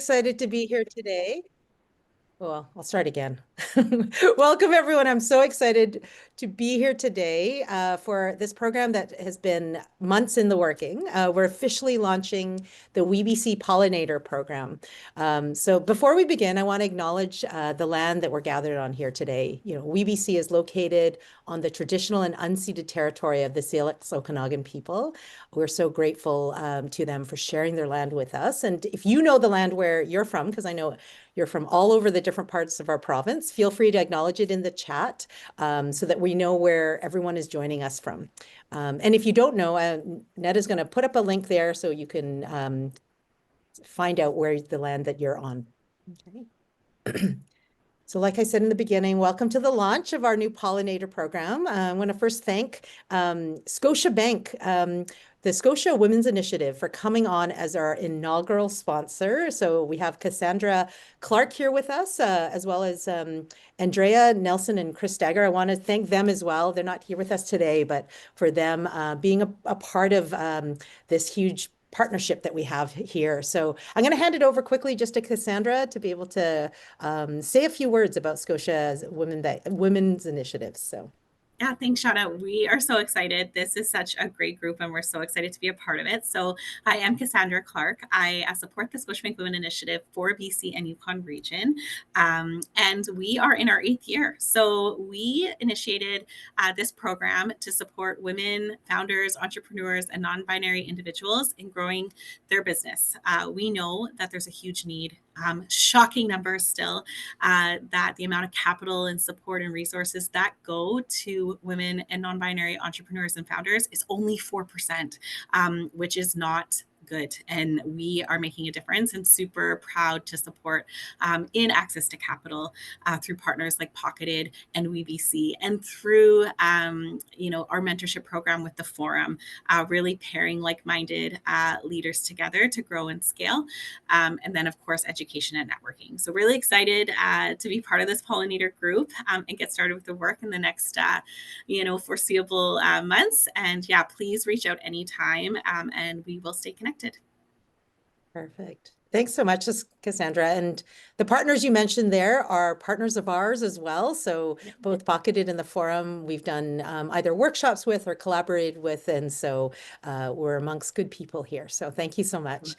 Excited to be here today. Well, I'll start again. Welcome, everyone. I'm so excited to be here today for this program that has been months in the working. We're officially launching the WeBC Pollinator Program. So before we begin, I want to acknowledge the land that we're gathered on here today. WeBC is located on the traditional and unceded territory of the Syilx Okanagan people. We're so grateful to them for sharing their land with us. And if you know the land where you're from, because I know you're from all over the different parts of our province, feel free to acknowledge it in the chat so that we know where everyone is joining us from. And if you don't know, Ned is going to put up a link there so you can find out where the land that you're on. Okay. So like I said in the beginning, welcome to the launch of our new pollinator program. I want to first thank Scotiabank, the Scotia Women's Initiative, for coming on as our inaugural sponsor. So we have Cassandra Clark here with us, as well as Andrea Nelson and Chris Stagger. I want to thank them as well. They're not here with us today, but for them being a part of this huge partnership that we have here. So I'm going to hand it over quickly just to Cassandra to be able to say a few words about Scotia's Women's Initiatives. So. Yeah, thanks, Shauna. We are so excited. This is such a great group, and we're so excited to be a part of it. So, I am Cassandra Clark. I support the Scotiabank Women Initiative for BC and Yukon region, and we are in our 8th year. So, we initiated this program to support women, founders, entrepreneurs, and non-binary individuals in growing their business. We know that there's a huge need. Shocking numbers still, that the amount of capital and support and resources that go to women and non-binary entrepreneurs and founders is only 4%, which is not good. And we are making a difference and super proud to support in access to capital through partners like Pocketed and WeBC, and through our mentorship program with the Forum, really pairing like-minded leaders together to grow and scale. And then, of course, education and networking. So really excited to be part of this pollinator group and get started with the work in the next foreseeable months. And yeah, please reach out anytime and we will stay connected. Perfect. Thanks so much, Cassandra. And the partners you mentioned there are partners of ours as well. So both Pocketed and the Forum, we've done either workshops with or collaborated with. And so we're amongst good people here. So thank you so much.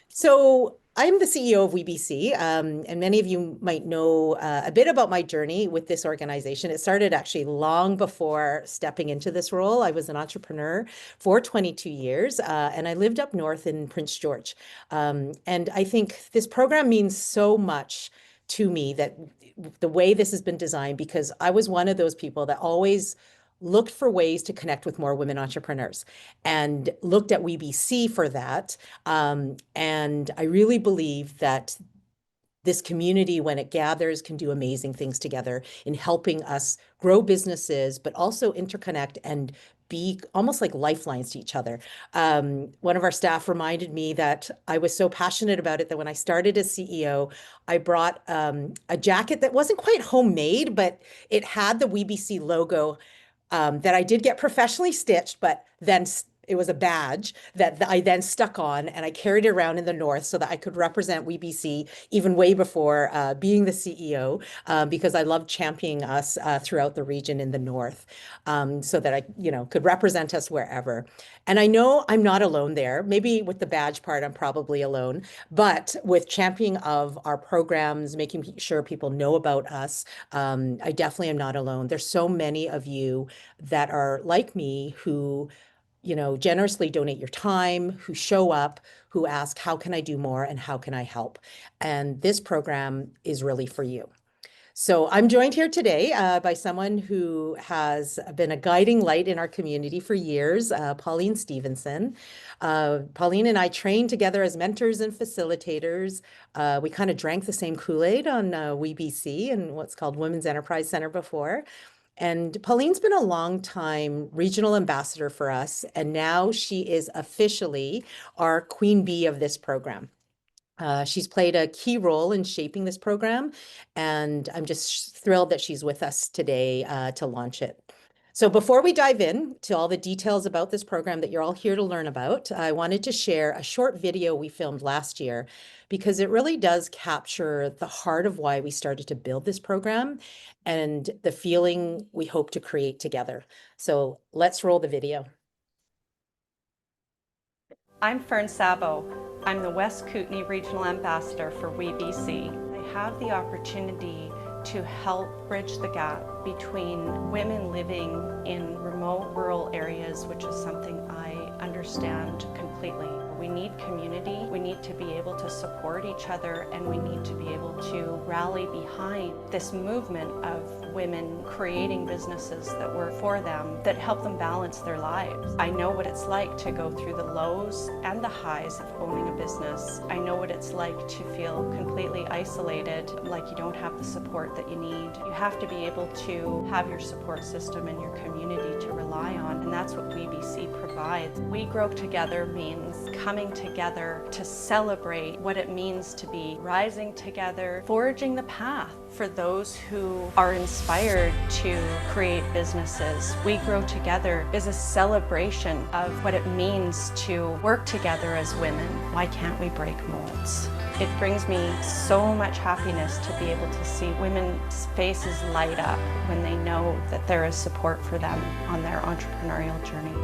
So I'm the CEO of WeBC, and many of you might know a bit about my journey with this organization. It started actually long before stepping into this role. I was an entrepreneur for 22 years, and I lived up north in Prince George. And I think this program means so much to me, that the way this has been designed, because I was one of those people that always looked for ways to connect with more women entrepreneurs and looked at WeBC for that. And I really believe that this community, when it gathers, can do amazing things together in helping us grow businesses, but also interconnect and be almost like lifelines to each other. One of our staff reminded me that I was so passionate about it that when I started as CEO, I brought a jacket that wasn't quite homemade, but it had the WeBC logo that I did get professionally stitched, but then it was a badge that I then stuck on, and I carried it around in the north so that I could represent WeBC even way before being the CEO, because I loved championing us throughout the region in the north, so that I, could represent us wherever. And I know I'm not alone there. Maybe with the badge part, I'm probably alone, but with championing of our programs, making sure people know about us, I definitely am not alone. There's so many of you that are like me who generously donate your time, who show up, who ask, how can I do more and how can I help? And this program is really for you. So I'm joined here today by someone who has been a guiding light in our community for years, Pauline Stevenson. Pauline and I trained together as mentors and facilitators. We kind of drank the same Kool-Aid on WeBC and what's called Women's Enterprise Center before. And Pauline's been a long time regional ambassador for us, and now she is officially our queen bee of this program. She's played a key role in shaping this program, and I'm just thrilled that she's with us today to launch it. So before we dive in to all the details about this program that you're all here to learn about, I wanted to share a short video we filmed last year because it really does capture the heart of why we started to build this program and the feeling we hope to create together. So let's roll the video. I'm Fern Sabo. I'm the West Kootenay Regional Ambassador for WeBC. I have the opportunity to help bridge the gap between women living in remote rural areas, which is something I understand completely. We need community, we need to be able to support each other, and we need to be able to rally behind this movement of women creating businesses that work for them, that help them balance their lives. I know what it's like to go through the lows and the highs of owning a business. I know what it's like to feel completely isolated, like you don't have the support that you need. You have to be able to have your support system and your community to rely on, and that's what WeBC provides. We Grow Together means coming together to celebrate what it means to be rising together, forging the path for those who are inspired to create businesses. We Grow Together is a celebration of what it means to work together as women. Why can't we break molds? It brings me so much happiness to be able to see women's faces light up when they know that there is support for them on their entrepreneurial journey.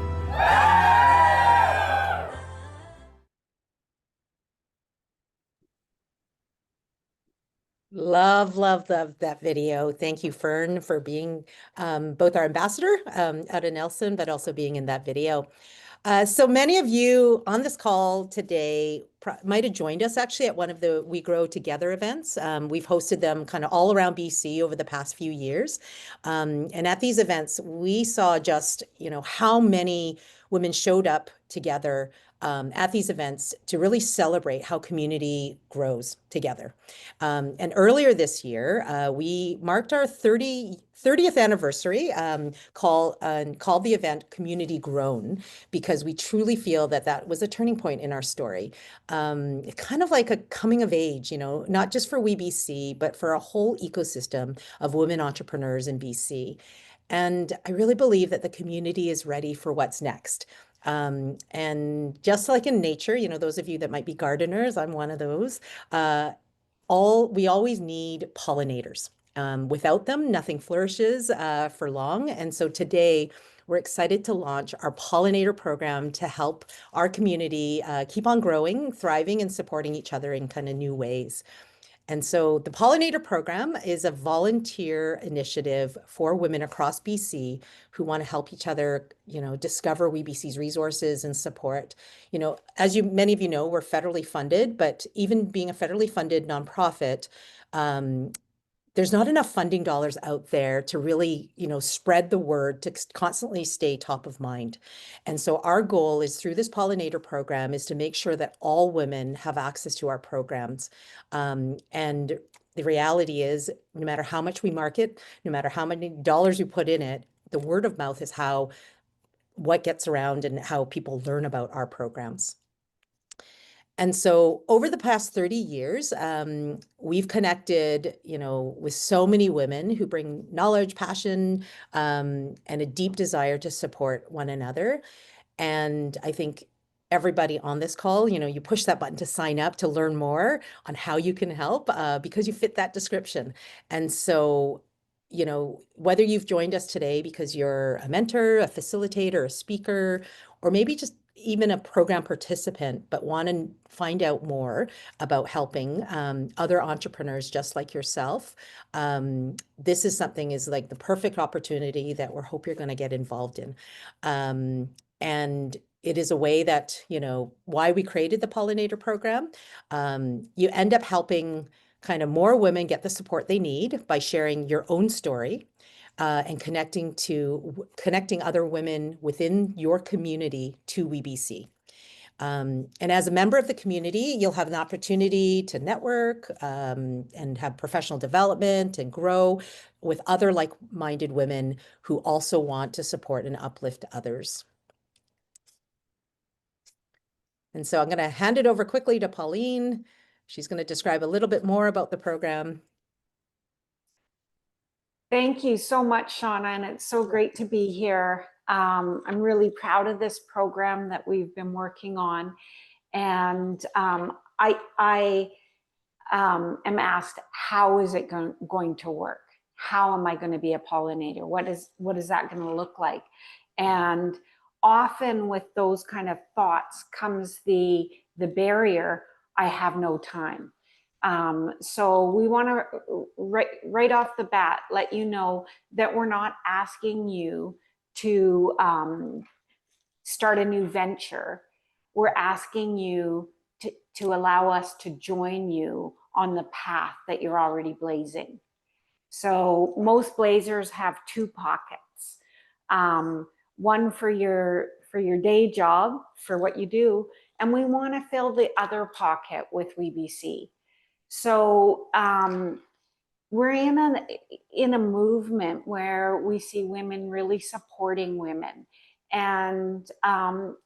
Love, love, love that video. Thank you, Fern, for being both our ambassador out of Nelson, but also being in that video. So many of you on this call today might have joined us actually at one of the We Grow Together events. We've hosted them kind of all around BC over the past few years. And at these events, we saw just, how many women showed up together at these events to really celebrate how community grows together. And earlier this year, we marked our 30th anniversary, called the event Community Grown, because we truly feel that that was a turning point in our story. Kind of like a coming of age, not just for WeBC, but for a whole ecosystem of women entrepreneurs in BC. And I really believe that the community is ready for what's next. And just like in nature, those of you that might be gardeners, I'm one of those, we always need pollinators. Without them, nothing flourishes for long. And so today, we're excited to launch our Pollinator Program to help our community keep on growing, thriving, and supporting each other in kind of new ways. And so the Pollinator Program is a volunteer initiative for women across BC who want to help each other, discover WeBC's resources and support. As many of you know, we're federally funded, but even being a federally funded nonprofit, there's not enough funding dollars out there to really, spread the word to constantly stay top of mind. And so our goal is through this Pollinator Program is to make sure that all women have access to our programs. And the reality is, no matter how much we market, no matter how many dollars we put in it, the word of mouth is what gets around and how people learn about our programs. And so over the past 30 years, we've connected, with so many women who bring knowledge, passion, and a deep desire to support one another. And I think everybody on this call, you push that button to sign up to learn more on how you can help because you fit that description. And so, whether you've joined us today because you're a mentor, a facilitator, a speaker, or maybe just even a program participant, but want to find out more about helping other entrepreneurs just like yourself, this is like the perfect opportunity that we hope you're going to get involved in. And it is a way that, why we created the Pollinator Program. You end up helping kind of more women get the support they need by sharing your own story and connecting other women within your community to WeBC. And as a member of the community, you'll have an opportunity to network and have professional development and grow with other like-minded women who also want to support and uplift others. And so I'm going to hand it over quickly to Pauline. She's going to describe a little bit more about the program. Thank you so much, Shauna, and it's so great to be here. I'm really proud of this program that we've been working on, and I am asked, how is it going to work? How am I going to be a pollinator? What is that going to look like? And often with those kind of thoughts comes the barrier, I have no time. So we want to right off the bat let you know that we're not asking you to start a new venture. We're asking you to allow us to join you on the path that you're already blazing. So most blazers have two pockets, one for your day job, for what you do, and we want to fill the other pocket with WeBC. So we're in a movement where we see women really supporting women. And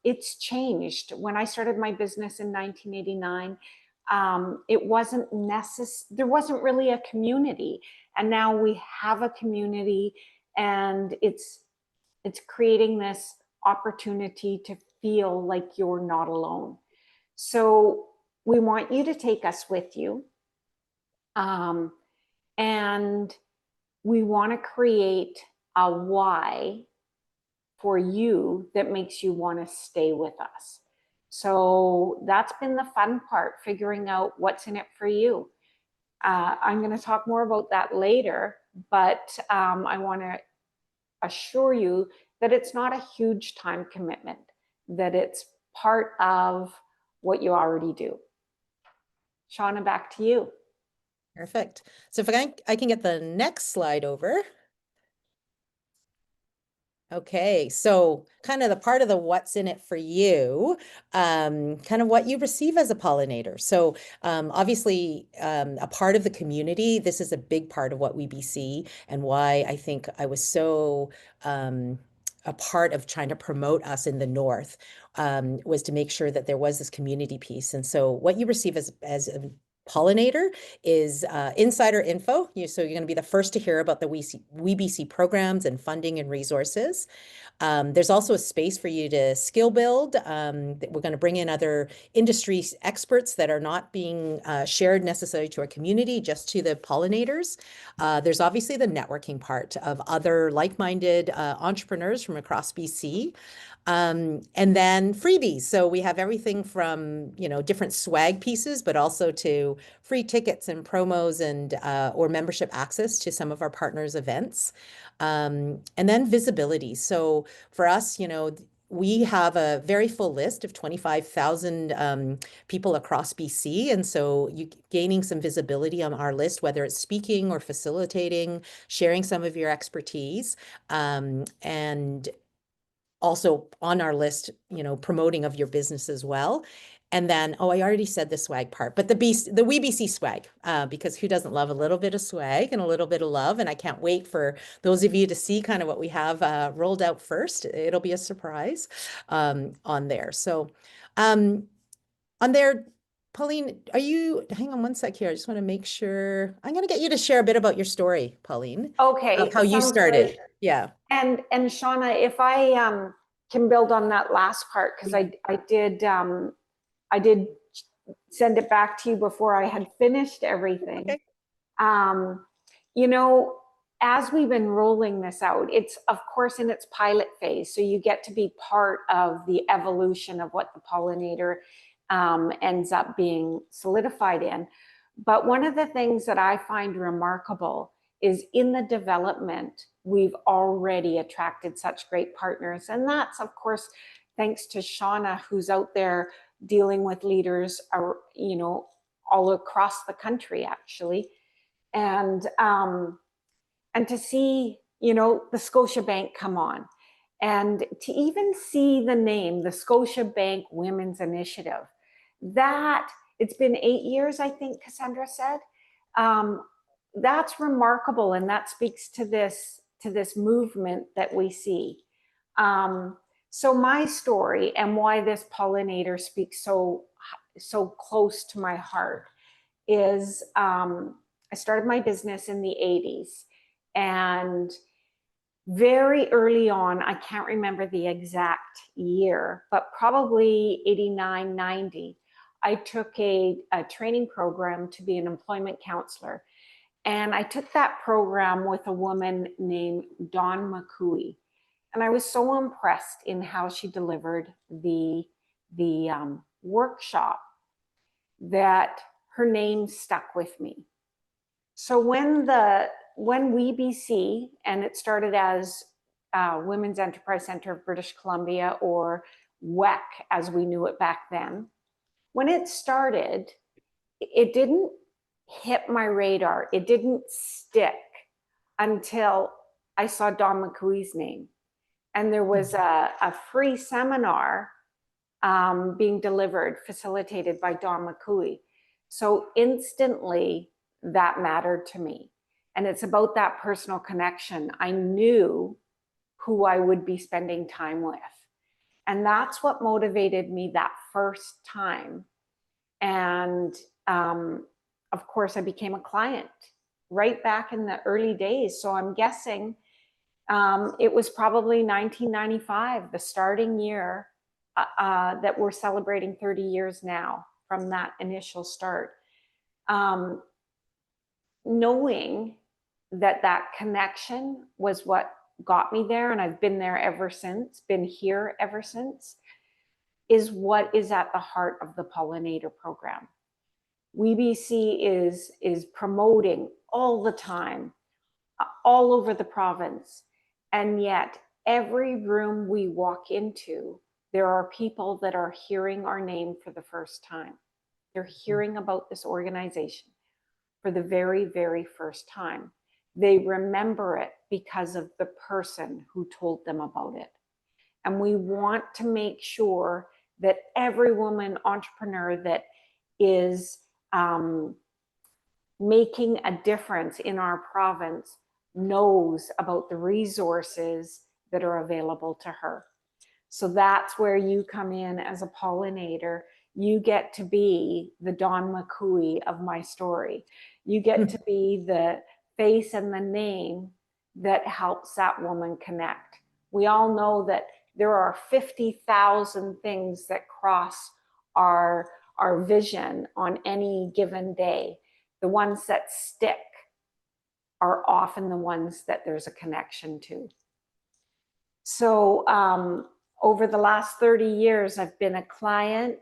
it's changed. When I started my business in 1989, it wasn't necessary. There wasn't really a community. And now we have a community, and it's creating this opportunity to feel like you're not alone. So we want you to take us with you. And we want to create a why for you that makes you want to stay with us. So that's been the fun part, figuring out what's in it for you. I'm going to talk more about that later, but I want to assure you that it's not a huge time commitment, that it's part of what you already do. Shauna, back to you. Perfect. So if I can get the next slide over. Okay, so kind of the part of the what's in it for you, kind of what you receive as a pollinator. So obviously a part of the community, this is a big part of what WeBC and why I think I was so a part of trying to promote us in the North was to make sure that there was this community piece. And so what you receive as a pollinator is insider info. So you're going to be the first to hear about the WeBC programs and funding and resources. There's also a space for you to skill build. That we're going to bring in other industry experts that are not being shared necessarily to our community, just to the pollinators. There's obviously the networking part of other like-minded entrepreneurs from across BC. And then freebies. So we have everything from, different swag pieces, but also to free tickets and promos and or membership access to some of our partners' events. And then visibility. So for us, we have a very full list of 25,000 people across BC. And so you gaining some visibility on our list, whether it's speaking or facilitating, sharing some of your expertise, and also on our list, promoting of your business as well. And then, I already said the swag part, but the WeBC swag, because who doesn't love a little bit of swag and a little bit of love? And I can't wait for those of you to see kind of what we have rolled out first. It'll be a surprise on there. So on there, Pauline, hang on one sec here. I just want to make sure. I'm going to get you to share a bit about your story, Pauline. Okay. Of how you started. Great. Yeah. And Shauna, if I can build on that last part, because I did send it back to you before I had finished everything. Okay. As we've been rolling this out, it's of course in its pilot phase. So you get to be part of the evolution of what the pollinator ends up being solidified in. But one of the things that I find remarkable is in the development, we've already attracted such great partners. And that's, of course, thanks to Shauna, who's out there dealing with leaders, all across the country, actually. And to see, the Scotiabank come on, and to even see the name, the Scotiabank Women's Initiative, that it's been 8 years, I think Cassandra said. That's remarkable, and that speaks to this movement that we see. So my story and why this pollinator speaks so close to my heart is I started my business in the 80s, And very early on, I can't remember the exact year, but probably 89, 90, I took a training program to be an employment counselor. And I took that program with a woman named Dawn McCooey. And I was so impressed in how she delivered the workshop that her name stuck with me. So when WeBC, and it started as Women's Enterprise Center of British Columbia, or WEC as we knew it back then, when it started, it didn't hit my radar. It didn't stick until I saw Dawn McCooey's name. And there was a free seminar being delivered, facilitated by Dawn McCooey. So instantly that mattered to me. And it's about that personal connection. I knew who I would be spending time with. And that's what motivated me that first time. And of course, I became a client right back in the early days. So I'm guessing it was probably 1995, the starting year that we're celebrating 30 years now from that initial start. Knowing that that connection was what got me there, and I've been there ever since, been here ever since, is what is at the heart of the Pollinator Program. WeBC is promoting all the time, all over the province, and yet every room we walk into, there are people that are hearing our name for the first time. They're hearing about this organization for the very, very first time. They remember it because of the person who told them about it. And we want to make sure that every woman entrepreneur that is making a difference in our province knows about the resources that are available to her. So that's where you come in as a pollinator. You get to be the Dawn McCooey of my story. You get to be the face and the name that helps that woman connect. We all know that there are 50,000 things that cross our vision on any given day. The ones that stick are often the ones that there's a connection to. So over the last 30 years, I've been a client,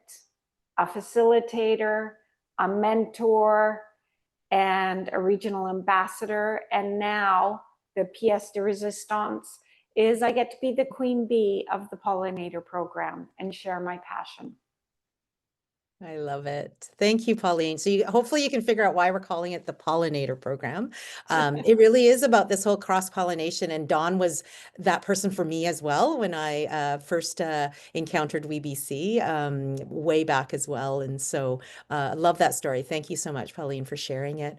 a facilitator, a mentor, and a regional ambassador. And now the pièce de résistance is I get to be the queen bee of the Pollinator Program and share my passion. I love it. Thank you, Pauline. So hopefully you can figure out why we're calling it the Pollinator Program. It really is about this whole cross-pollination, and Dawn was that person for me as well when I first encountered WeBC way back as well. And so I love that story. Thank you so much, Pauline, for sharing it.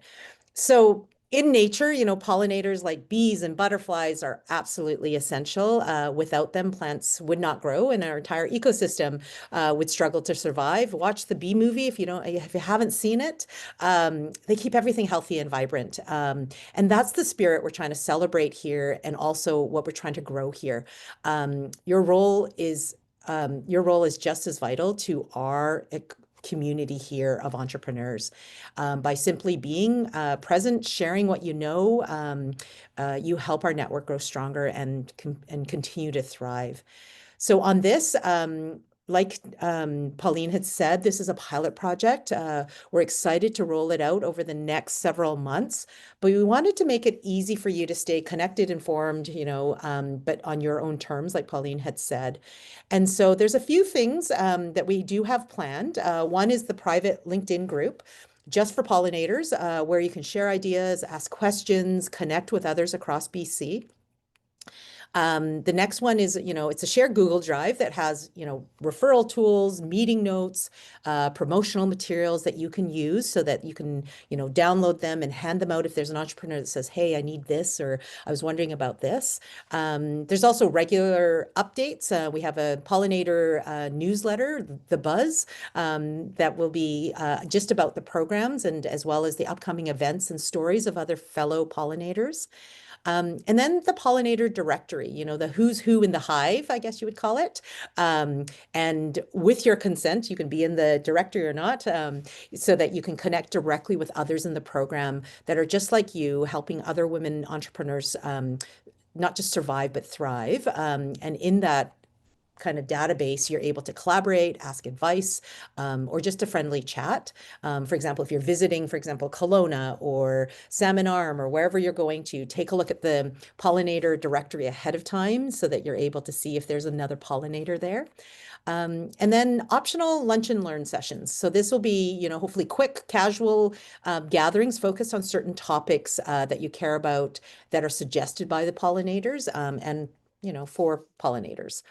So in nature, you know, pollinators like bees and butterflies are absolutely essential. Without them, plants would not grow, and our entire ecosystem would struggle to survive. Watch the Bee Movie if you haven't seen it. They keep everything healthy and vibrant, and that's the spirit we're trying to celebrate here, and also what we're trying to grow here. Your role is just as vital to our community here of entrepreneurs. By simply being present, sharing what you know, you help our network grow stronger and continue to thrive. So on this, like Pauline had said, this is a pilot project. We're excited to roll it out over the next several months, but we wanted to make it easy for you to stay connected, informed, you know, but on your own terms, like Pauline had said. And so there's a few things that we do have planned. One is the private LinkedIn group, just for pollinators, where you can share ideas, ask questions, connect with others across BC. The next one is, you know, it's a shared Google Drive that has, you know, referral tools, meeting notes, promotional materials that you can use so that you can, you know, download them and hand them out if there's an entrepreneur that says, hey, I need this, or I was wondering about this. There's also regular updates. We have a pollinator newsletter, The Buzz, that will be just about the programs and as well as the upcoming events and stories of other fellow pollinators. And then the pollinator directory, you know, the who's who in the hive, I guess you would call it. And with your consent, you can be in the directory or not, so that you can connect directly with others in the program that are just like you, helping other women entrepreneurs not just survive, but thrive. And in that kind of database, you're able to collaborate, ask advice, or just a friendly chat. For example, if you're visiting, for example, Kelowna or Salmon Arm or wherever you're going to, take a look at the pollinator directory ahead of time so that you're able to see if there's another pollinator there. And then optional lunch and learn sessions. So this will be, you know, hopefully quick, casual gatherings focused on certain topics that you care about that are suggested by the pollinators and, you know, for pollinators.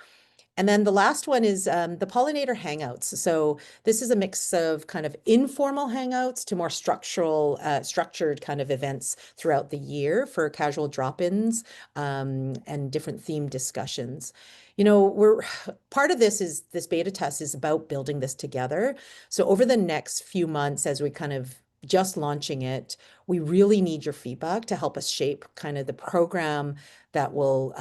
And then the last one is the pollinator hangouts. So this is a mix of kind of informal hangouts to more structured kind of events throughout the year for casual drop-ins and different theme discussions. You know, we're part of this beta test is about building this together. So over the next few months, as we kind of just launching it, we really need your feedback to help us shape kind of the program that will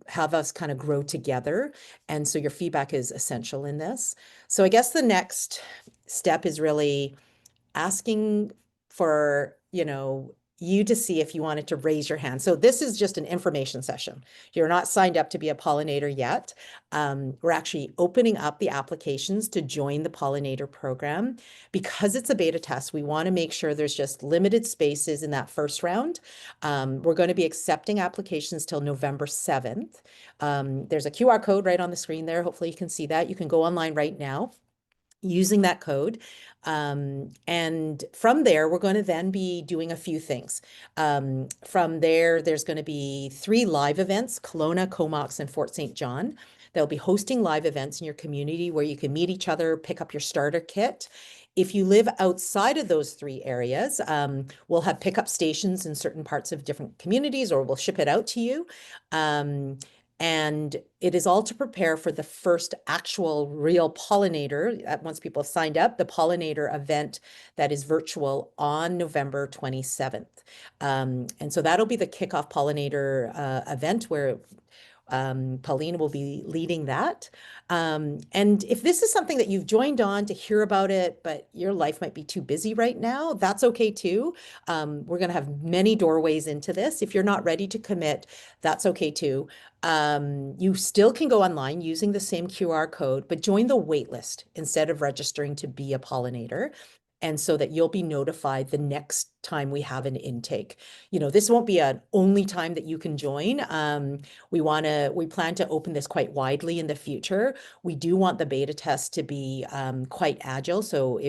have us kind of grow together. And so your feedback is essential in this. So I guess the next step is really asking for, you know, you to see if you wanted to raise your hand. So this is just an information session. You're not signed up to be a pollinator yet. We're actually opening up the applications to join the pollinator program. Because it's a beta test, we want to make sure there's just limited spaces in that first round. We're going to be accepting applications till November 7th. There's a QR code right on the screen there. Hopefully you can see that. You can go online right now using that code. And from there, we're going to then be doing a few things. From there, there's going to be 3 live events, Kelowna, Comox, and Fort St. John. They'll be hosting live events in your community where you can meet each other, pick up your starter kit. If you live outside of those 3 areas, we'll have pickup stations in certain parts of different communities, or we'll ship it out to you. And it is all to prepare for the first actual real pollinator, once people have signed up, the pollinator event that is virtual on November 27th. And so that'll be the kickoff pollinator event where Pauline will be leading that. And if this is something that you've joined on to hear about it, but your life might be too busy right now, that's okay too. We're going to have many doorways into this. If you're not ready to commit, that's okay too. You still can go online using the same QR code, but join the wait list instead of registering to be a pollinator. And so that you'll be notified the next time we have an intake. You know, this won't be an only time that you can join. We plan to open this quite widely in the future. We do want the beta test to be quite agile. So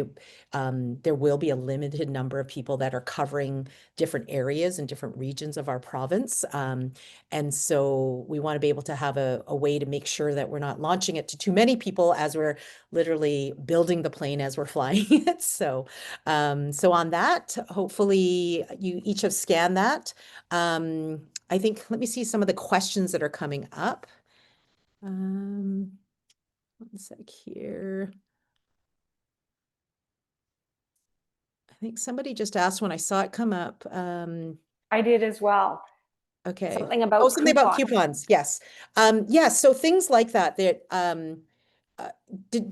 there will be a limited number of people that are covering different areas and different regions of our province. And so we want to be able to have a way to make sure that we're not launching it to too many people as we're literally building the plane as we're flying it. So on that, hopefully you each have scanned that. I think, let me see some of the questions that are coming up. One sec here. I think somebody just asked when I saw it come up. I did as well. Okay. Something about something about coupons. Yes. Yes. So things like that,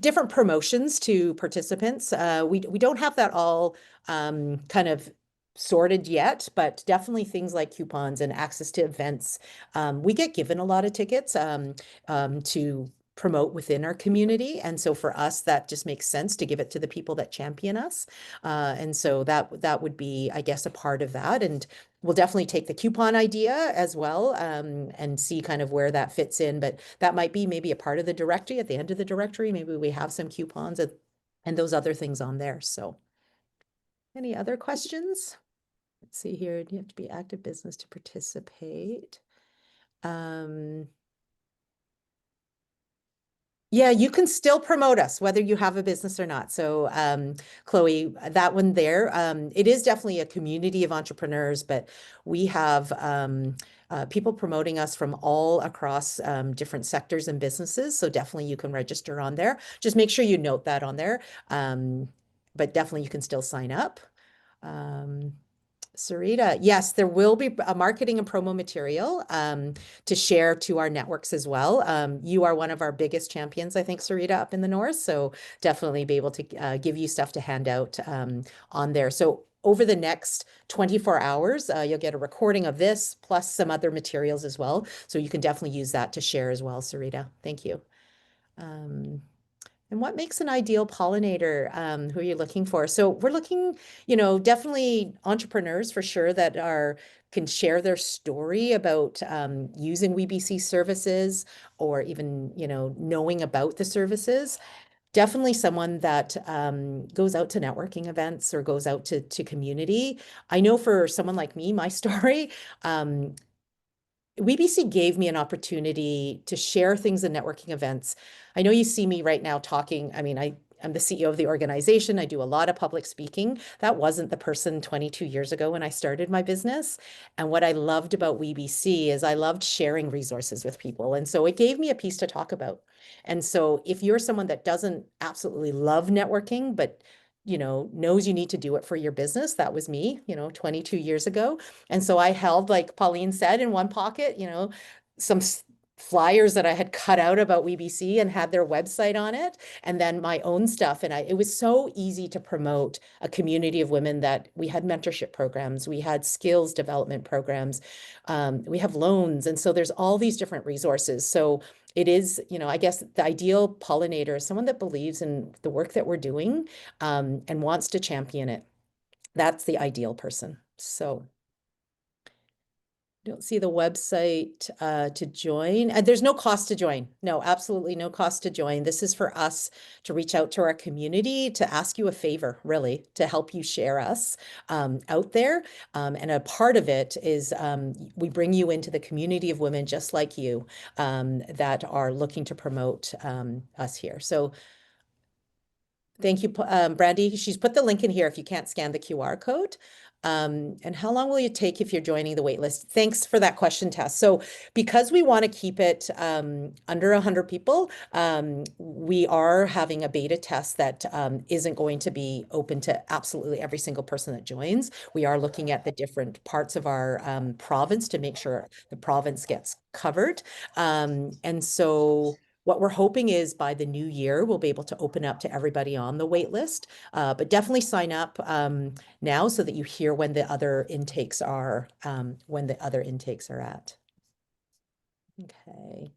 different promotions to participants. We don't have that all kind of sorted yet, but definitely things like coupons and access to events. We get given a lot of tickets to promote within our community. And so for us, that just makes sense to give it to the people that champion us. And so that would be, I guess, a part of that. And we'll definitely take the coupon idea as well and see kind of where that fits in. But that might be maybe a part of the directory. At the end of the directory, maybe we have some coupons and those other things on there. So any other questions? Let's see here. You have to be active business to participate. Yeah, you can still promote us, whether you have a business or not. So, Chloe, that one there, it is definitely a community of entrepreneurs, but we have people promoting us from all across different sectors and businesses. So definitely you can register on there. Just make sure you note that on there. But definitely you can still sign up. Sarita, yes, there will be a marketing and promo material to share to our networks as well. You are one of our biggest champions, I think, Sarita, up in the north. So definitely be able to give you stuff to hand out on there. So over the next 24 hours, you'll get a recording of this plus some other materials as well. So you can definitely use that to share as well, Sarita. Thank you. And what makes an ideal pollinator? Who are you looking for? So we're looking, definitely entrepreneurs for sure that can share their story about using WeBC services or even, knowing about the services. Definitely someone that goes out to networking events or goes out to community. I know for someone like me, my story, WeBC gave me an opportunity to share things in networking events. I know you see me right now talking. I mean, I'm the CEO of the organization. I do a lot of public speaking. That wasn't the person 22 years ago when I started my business. And what I loved about WeBC is I loved sharing resources with people. And so it gave me a piece to talk about. And so if you're someone that doesn't absolutely love networking, but knows you need to do it for your business. That was me, 22 years ago. And so I held, like Pauline said, in one pocket, some flyers that I had cut out about WeBC and had their website on it, and then my own stuff. And it was so easy to promote a community of women that we had mentorship programs, we had skills development programs, we have loans. And so there's all these different resources. So it is, I guess the ideal pollinator is someone that believes in the work that we're doing and wants to champion it. That's the ideal person. So don't see the website to join. And there's no cost to join. No, absolutely no cost to join. This is for us to reach out to our community, to ask you a favor, really, to help you share us out there. And a part of it is we bring you into the community of women just like you that are looking to promote us here. So thank you, Brandy. She's put the link in here if you can't scan the QR code. And how long will it take if you're joining the waitlist? Thanks for that question, Tess. So because we want to keep it under 100 people, we are having a beta test that isn't going to be open to absolutely every single person that joins. We are looking at the different parts of our province to make sure the province gets covered. And so what we're hoping is by the new year, we'll be able to open up to everybody on the wait list, but definitely sign up now so that you hear when the other intakes are, at. Okay.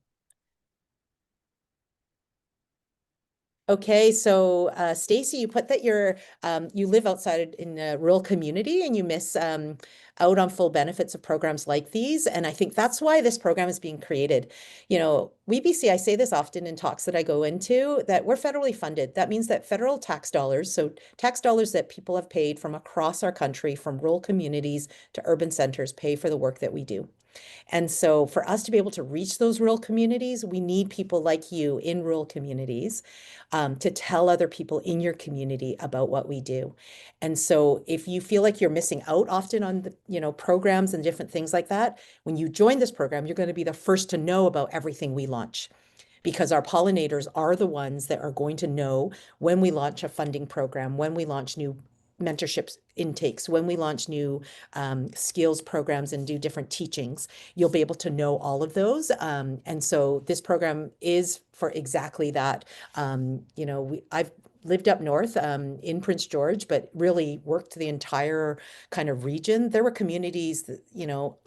Okay, so Stacy, you put that you live outside in a rural community and you miss out on full benefits of programs like these. And I think that's why this program is being created. WeBC, I say this often in talks that I go into, that we're federally funded. That means that federal tax dollars, so tax dollars that people have paid from across our country, from rural communities to urban centers, pay for the work that we do. And so for us to be able to reach those rural communities, we need people like you in rural communities to tell other people in your community about what we do. And so if you feel like you're missing out often on the, programs and different things like that, when you join this program, you're going to be the first to know about everything we launch, because our pollinators are the ones that are going to know when we launch a funding program, when we launch new mentorship intakes, when we launch new skills programs and do different teachings. You'll be able to know all of those. And so this program is for exactly that. I've lived up north in Prince George, but really worked the entire kind of region. There were communities that,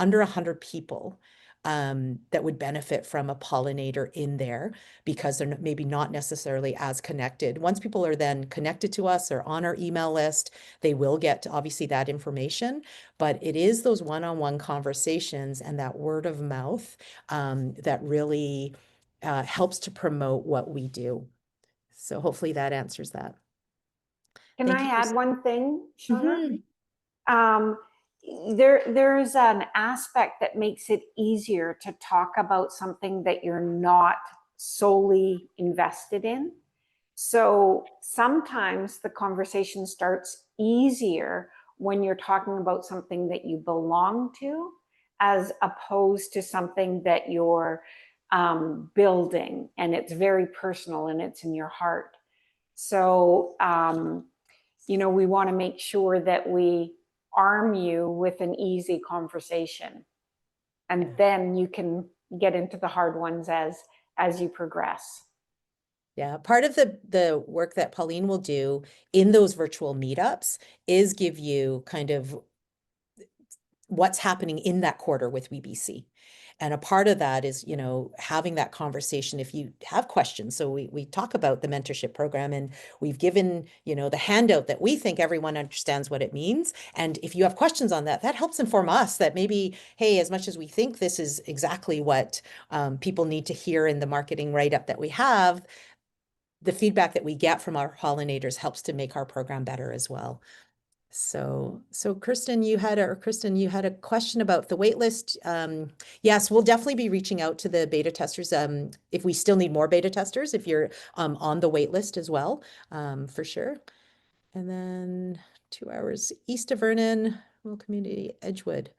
under 100 people that would benefit from a pollinator in there because they're maybe not necessarily as connected. Once people are then connected to us or on our email list, they will get obviously that information, but it is those one-on-one conversations and that word of mouth that really helps to promote what we do. So hopefully that answers that. Can I add one thing, Shauna? Mm-hmm. There's an aspect that makes it easier to talk about something that you're not solely invested in. So sometimes the conversation starts easier when you're talking about something that you belong to, as opposed to something that you're building and it's very personal and it's in your heart. So, we want to make sure that we arm you with an easy conversation. And then you can get into the hard ones as you progress. Yeah, part of the work that Pauline will do in those virtual meetups is give you kind of what's happening in that quarter with WeBC. And a part of that is, you know, having that conversation if you have questions. So we talk about the mentorship program, and we've given, you know, the handout that we think everyone understands what it means. And if you have questions on that, that helps inform us that maybe, hey, as much as we think this is exactly what people need to hear in the marketing write-up that we have, the feedback that we get from our pollinators helps to make our program better as well. So Kristen, you had a question about the wait list. Yes, we'll definitely be reaching out to the beta testers if we still need more beta testers, if you're on the wait list as well, for sure. And then 2 hours east of Vernon, rural community, Edgewood.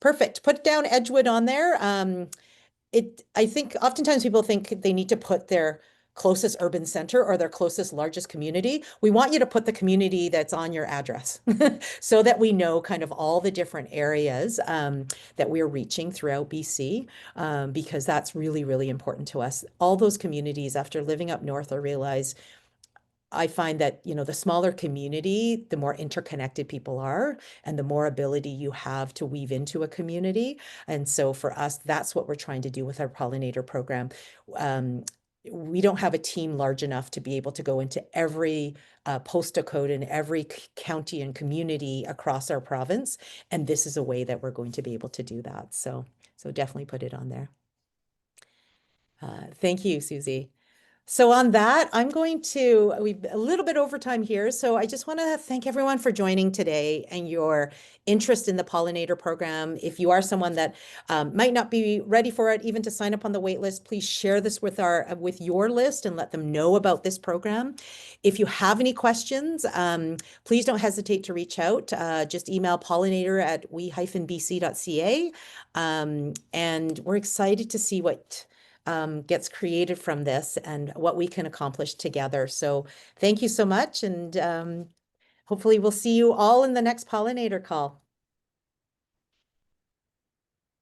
Perfect. Put down Edgewood on there. I think oftentimes people think they need to put their closest urban center or their closest largest community. We want you to put the community that's on your address so that we know kind of all the different areas that we're reaching throughout BC, because that's really, really important to us. All those communities, after living up north, I realize I find that, you know, the smaller community, the more interconnected people are, and the more ability you have to weave into a community. And so for us, that's what we're trying to do with our pollinator program. We don't have a team large enough to be able to go into every postal code in every county and community across our province. And this is a way that we're going to be able to do that. So definitely put it on there. Thank you, Susie. So on that, we've a little bit over time here. So I just want to thank everyone for joining today and your interest in the pollinator program. If you are someone that might not be ready for it, even to sign up on the wait list, please share this with your list and let them know about this program. If you have any questions, please don't hesitate to reach out. Just email pollinator@we-bc.ca. And we're excited to see what gets created from this and what we can accomplish together. So thank you so much. And hopefully we'll see you all in the next pollinator call.